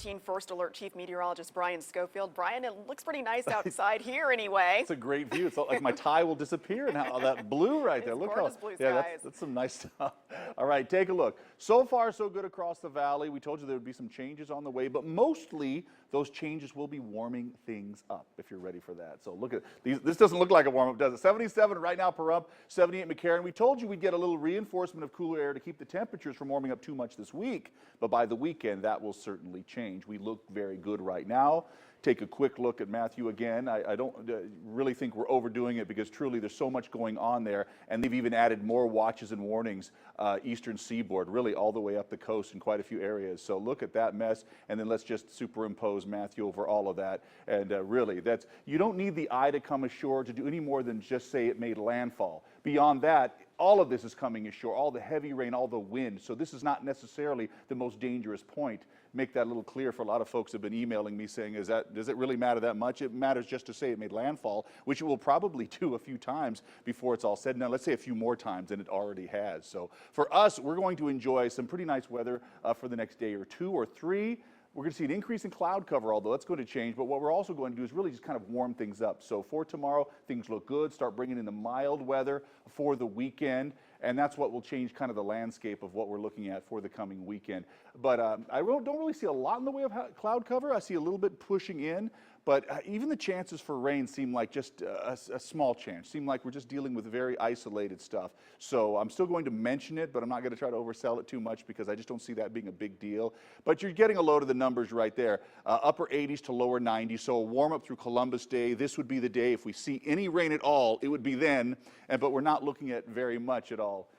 13 First Alert Chief Meteorologist Brian Schofield. Brian, it looks pretty nice outside here anyway. It's a great view. It's like my tie will disappear now. That blue right there. Look how, blue yeah, skies. that's some nice stuff. All right, take a look. So far, so good across the valley. We told you there would be some changes on the way, but mostly those changes will be warming things up, if you're ready for that. So look at these. This doesn't look like a warm-up, does it? 77 right now, Pahrump, 78 McCarran. We told you we'd get a little reinforcement of cooler air to keep the temperatures from warming up too much this week, but by the weekend, that will certainly change. We look very good right now. Take a quick look at Matthew again. I don't really think we're overdoing it because truly there's so much going on there, and they've even added more watches and warnings eastern seaboard, really all the way up the coast in quite a few areas. So look at that mess, and then let's just superimpose Matthew over all of that. And really, you don't need the eye to come ashore to do any more than just say it made landfall. Beyond that, all of this is coming ashore, all the heavy rain, all the wind. So this is not necessarily the most dangerous point. Make that a little clear for a lot of folks who have been emailing me saying, does it really matter that much? It matters just to say it made landfall, which it will probably do a few times before it's all said and done. Let's say a few more times than it already has. So for us, we're going to enjoy some pretty nice weather for the next day or two or three. We're going to see an increase in cloud cover, although that's going to change. But what we're also going to do is really just kind of warm things up. So for tomorrow, things look good. Start bringing in the mild weather for the weekend. And that's what will change kind of the landscape of what we're looking at for the coming weekend. But I don't really see a lot in the way of cloud cover. I see a little bit pushing in. But even the chances for rain seem like just a small chance. Seem like we're just dealing with very isolated stuff. So I'm still going to mention it, but I'm not going to try to oversell it too much because I just don't see that being a big deal. But you're getting a load of the numbers right there. Upper 80s to lower 90s. So a warm up through Columbus Day. This would be the day if we see any rain at all, it would be then. But we're not looking at very much at all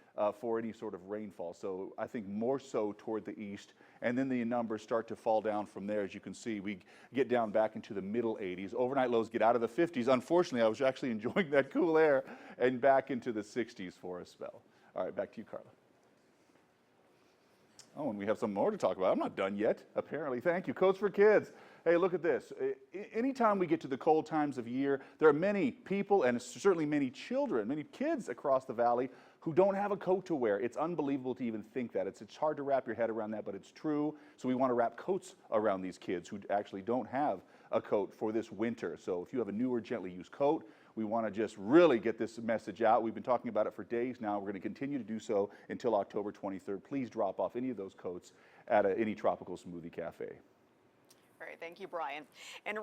for any sort of rainfall. So I think more so toward the east. And then the numbers start to fall down from there. As you can see, we get down back into the middle 80s. Overnight lows get out of the 50s. Unfortunately, I was actually enjoying that cool air, and back into the 60s for a spell. All right, back to you, Carla. Oh, and we have some more to talk about. I'm not done yet, apparently. Thank you. Coats for Kids. Hey, look at this. Anytime we get to the cold times of year, there are many people and certainly many children, many kids across the valley who don't have a coat to wear. It's unbelievable to even think that. It's hard to wrap your head around that, but it's true. So we want to wrap coats around these kids who actually don't have a coat for this winter. So if you have a newer, gently used coat, we want to just really get this message out. We've been talking about it for days now. We're going to continue to do so until October 23rd. Please drop off any of those coats at any Tropical Smoothie Cafe. All right, thank you, Brian. And